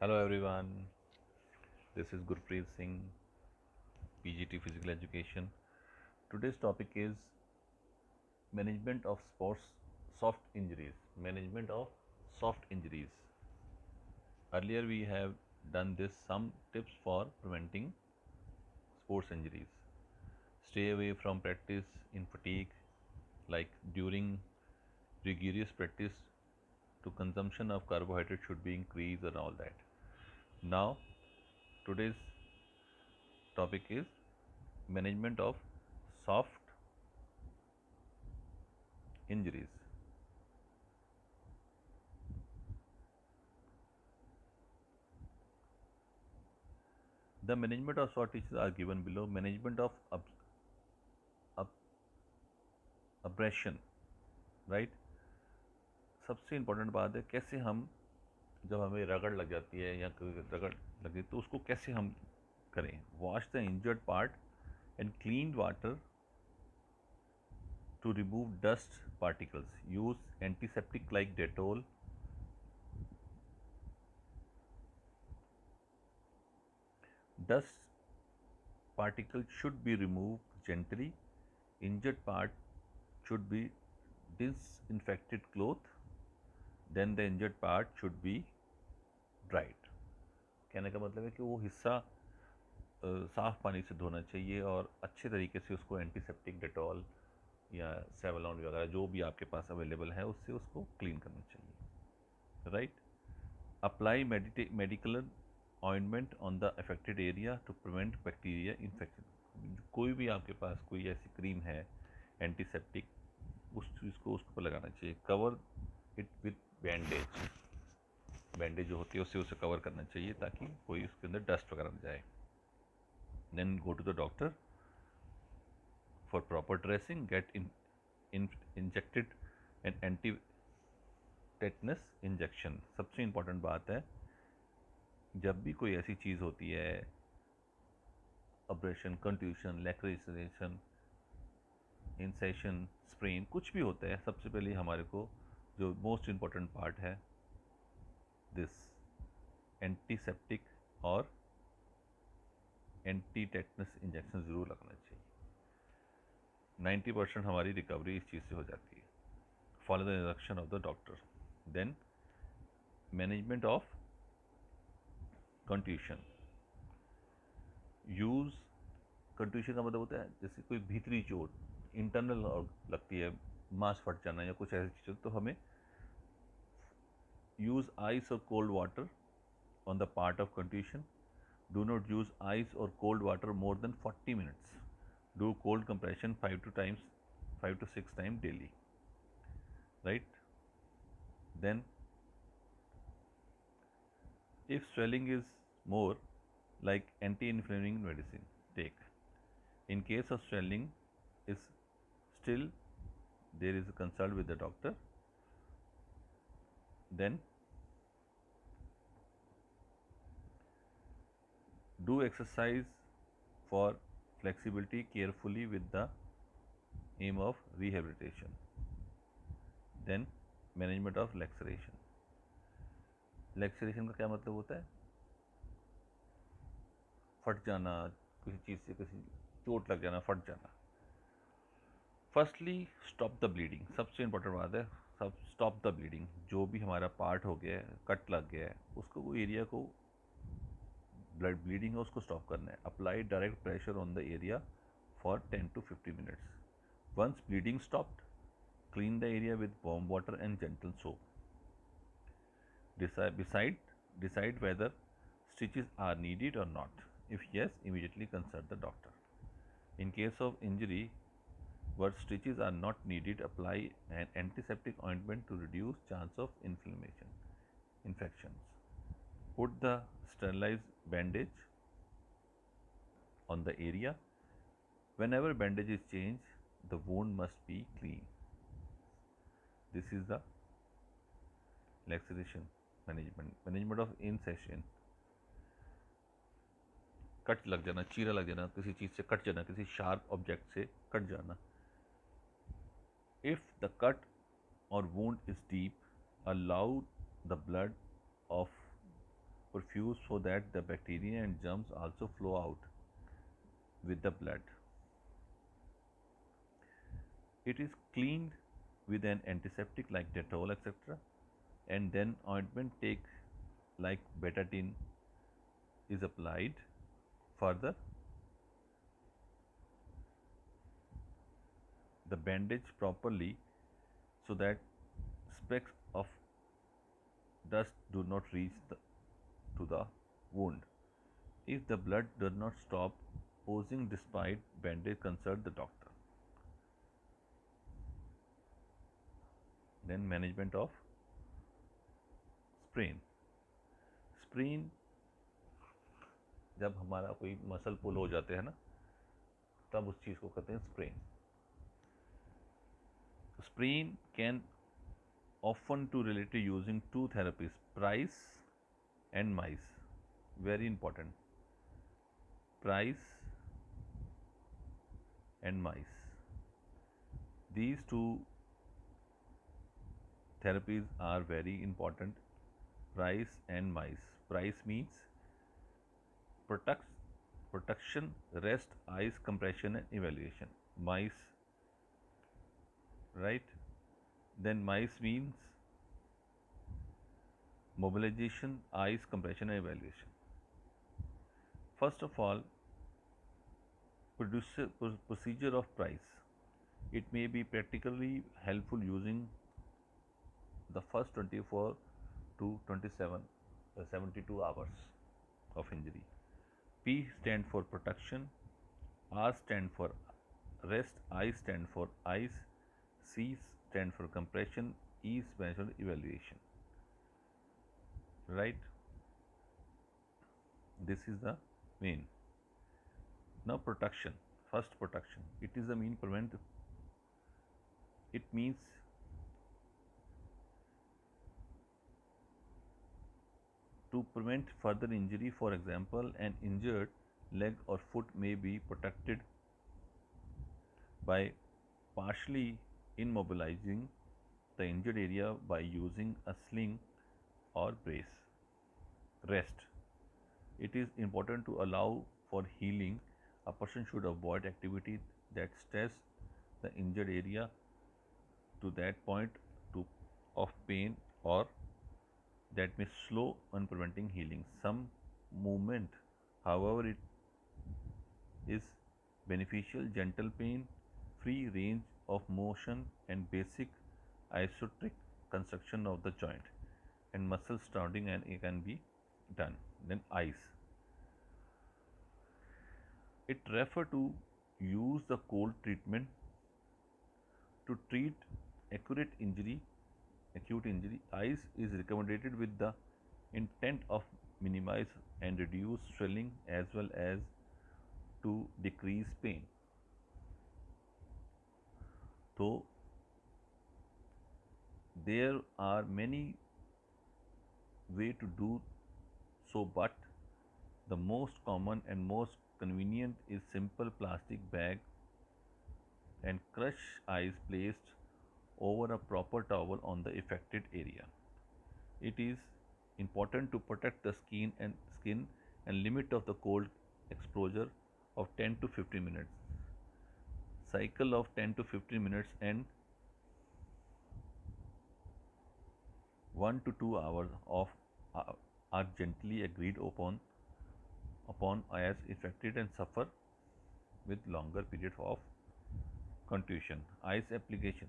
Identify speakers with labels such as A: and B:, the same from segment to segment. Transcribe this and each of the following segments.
A: Hello everyone, this is Gurpreet Singh, PGT Physical Education. Today's topic is management of sports soft injuries. Management of soft injuries. Earlier we have done this some tips for preventing sports injuries. Stay away from practice in fatigue, like during rigorous practice to consumption of carbohydrate should be increased and all that. Now today's topic is management of soft injuries. The management of soft tissues are given below. Management of ab- abrasion, right सबसे important बात है कैसे हम जब हमें रगड़ लग जाती है या कोई रगड़ लगी तो उसको कैसे हम करें. Wash the injured part and clean water to remove dust particles. Use antiseptic like Dettol. Dust particles should be removed gently. Injured part should be disinfected cloth. Then the injured part should be dried. कहने का मतलब है कि वो हिस्सा साफ पानी से धोना चाहिए और अच्छे तरीके से उसको एंटीसेप्टिक डेटॉल या सेवलॉन वगैरह जो भी आपके पास अवेलेबल है उससे उसको क्लीन करना चाहिए. Right. Apply medical ointment on the affected area to prevent bacteria infection. कोई भी आपके पास कोई ऐसी क्रीम है एंटीसेप्टिक उस चीज़ को उसके ऊपर लगाना चाहिए. Cover it with bandage. Bandage जो होती है उससे उसे कवर करना चाहिए ताकि कोई उसके अंदर डस्ट वगैरह न जाए. Then go to the doctor for proper dressing. Get injected an anti tetanus injection. सबसे इम्पॉर्टेंट बात है जब भी कोई ऐसी चीज़ होती है abrasion, contusion, laceration, incision, sprain कुछ भी होता है सबसे पहले हमारे को जो मोस्ट इम्पॉर्टेंट पार्ट है दिस एंटीसेप्टिक और एंटी टेटनस इंजेक्शन ज़रूर लगना चाहिए. 90% हमारी रिकवरी इस चीज़ से हो जाती है. Follow the instruction of the doctor. Then management of contusion. Use contusion का मतलब होता है जैसे कोई भीतरी चोट इंटरनल लगती है, मांस फट जाना या कुछ ऐसी चीज़ तो हमें यूज़ आइस और cold water on the part of contusion. Do not use ice or cold water more than 40 minutes. Do cold compression 5 to 6 times daily. Right? Then, if swelling is more, like anti-inflammatory medicine, take. In case of swelling is still, there is a consult with the doctor. Then, do exercise for flexibility carefully with the aim of rehabilitation. Then management of laceration. लैक्सेशन का क्या मतलब होता है? फट जाना, किसी चीज़ से किसी चोट लग जाना, फट जाना. Firstly stop the bleeding. सबसे इम्पोर्टेंट बात है सब स्टॉप द ब्लीडिंग. जो भी हमारा पार्ट हो गया है, कट लग गया है, उसको वो एरिया को ब्लड ब्लीडिंग है उसको स्टॉप करना है. Apply direct pressure on the area for 10 to 50 minutes. Once bleeding stopped, clean the area with warm water and gentle soap. Decide whether stitches are needed or not. If yes, immediately consult the doctor. In case of injury where stitches are not needed, apply an antiseptic ointment to reduce chance of infections. Put the sterilized bandage on the area. Whenever bandage is changed, the wound must be clean. This is the laceration management of incision. Cut लग जाना, चीरा लग जाना, किसी चीज़ से cut जाना, किसी sharp object से कट जाना. इफ द कट और wound is deep, allow the blood of perfused so that the bacteria and germs also flow out with the blood. It is cleaned with an antiseptic like Dettol, etc., and then ointment take like betadine is applied. Further, the bandage properly so that specks of dust do not reach to the wound. If the blood does not stop oozing despite bandage, consult the doctor. Then management of sprain. Sprain जब हमारा कोई muscle पुल हो जाते हैं ना, तब उस चीज़ को कहते हैं sprain. Sprain can often to relate to using two therapies, price and mice. Very important. Price and mice. These two therapies are very important. Price and mice. Price means protection, rest, eyes, compression, and evaluation. Mice, right? Then mice means mobilization, eyes, compression, and evaluation. First of all, procedure of price. It may be practically helpful using the first 24 to 27, 72 hours of injury. P stand for protection, R stand for rest, I stand for eyes, C stand for compression, E stands for evaluation. Right? This is the main. Now protection. First protection. It is the mean prevent. It means to prevent further injury. For example, an injured leg or foot may be protected by partially immobilizing the injured area by using a sling or brace. Rest. It is important to allow for healing. A person should avoid activity that stress the injured area to that point of pain or that may slow on preventing healing. Some movement, however, it is beneficial. Gentle pain, free range of motion, and basic isometric construction of the joint and muscle surrounding and it can be done. Then eyes. It refer to use the cold treatment to treat acute injury. Eyes is recommended with the intent of minimize and reduce swelling as well as to decrease pain. So there are many way to do so, but the most common and most convenient is simple plastic bag and crush ice placed over a proper towel on the affected area. It is important to protect the skin and limit of the cold exposure of 10 to 15 minutes. Cycle of 10 to 15 minutes and 1 to 2 hours of are gently agreed upon as affected and suffer with longer period of contusion. Ice application.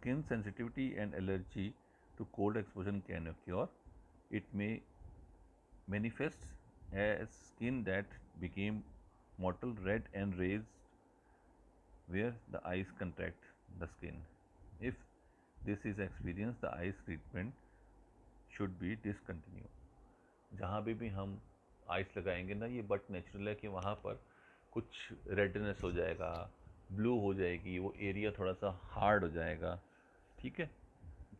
A: Skin sensitivity and allergy to cold exposure can occur. It may manifest as skin that became mottled red and raised where the eyes contract the skin. If this is experienced, the eyes treatment should be discontinued. जहाँ भी हम ice लगाएंगे ना, ये but natural है कि वहाँ पर कुछ रेडनेस हो जाएगा, ब्लू हो जाएगी, वो एरिया थोड़ा सा हार्ड हो जाएगा. ठीक है,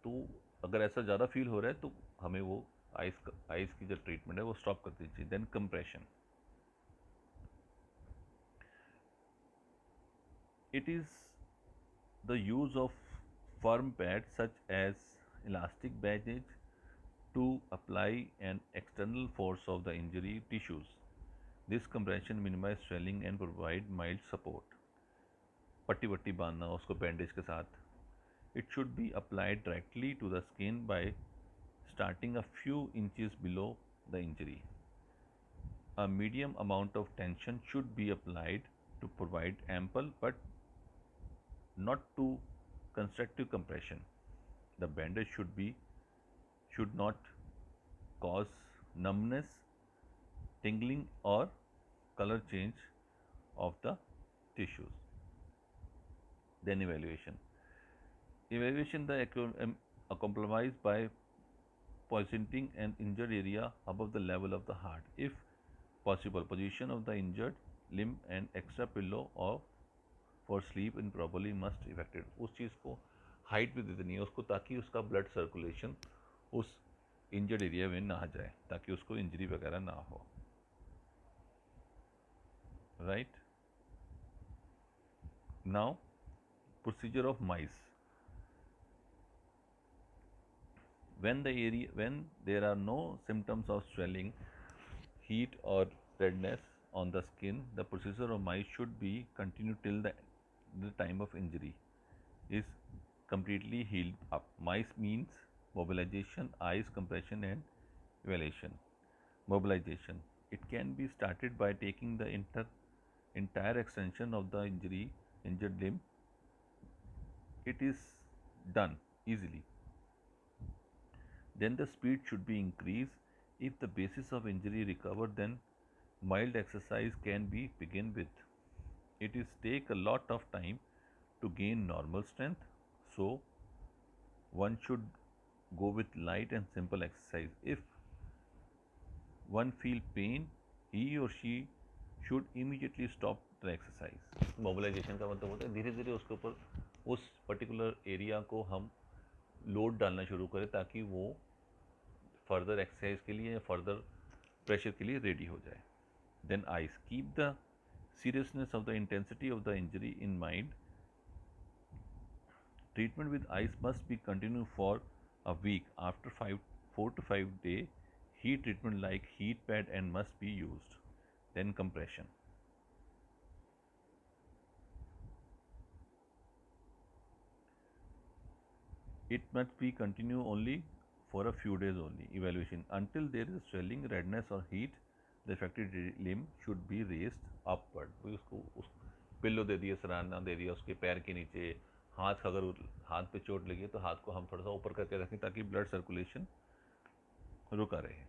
A: तो अगर ऐसा ज़्यादा फील हो रहा है तो हमें वो आइस की जो ट्रीटमेंट है वो स्टॉप कर दीजिए. Then compression. It is the use of firm pads such as elastic bandage, to apply an external force of the injury tissues. This compression minimize swelling and provide mild support. पट्टी वट्टी बांधना उसको bandage के साथ. It should be applied directly to the skin by starting a few inches below the injury. A medium amount of tension should be applied to provide ample but not too constructive compression. The bandage should not cause numbness, tingling or color change of the tissues. Then evaluation. Evaluation the accomplished by positioning an injured area above the level of the heart. If possible, position of the injured limb and extra pillow or for sleep improperly must be effected. उस चीज़ को height भी दे देनी है उसको ताकि उसका blood circulation उस injured area में ना जाए ताकि उसको इंजरी वगैरह ना हो. Right. Now procedure of mice. When there are no symptoms of swelling, heat or redness on the skin, the procedure of mice should be continued till the time of injury is completely healed up. Mice means mobilization, eyes compression and evaluation. Mobilization. It can be started by taking the entire extension of the injured limb. It is done easily. Then the speed should be increased. If the basis of injury recovered, then mild exercise can be begin with. It is take a lot of time to gain normal strength, so one should go with light and simple exercise. If one feel pain, he or she should immediately stop the exercise. Mobilization का मतलब होता है धीरे धीरे उसके ऊपर उस particular area को हम लोड डालना शुरू करें ताकि वो फर्दर एक्सरसाइज के लिए या फर्दर प्रेशर के लिए रेडी हो जाए. Then ice. Keep the seriousness of the intensity of the injury in mind. Treatment with ice must be continued for a week. After 4 to 5 days, heat treatment like heat pad and must be used. Then compression. It must be continued only for a few days only. Evaluation. Until there is swelling, redness or heat, the affected limb should be raised upward. उसको उस pillow दे दिया, सराहना दे दिया उसके पैर के नीचे. हाथ अगर हाथ पे चोट लगी है तो हाथ को हम थोड़ा सा ऊपर करके रखें ताकि ब्लड सर्कुलेशन रुका रहे.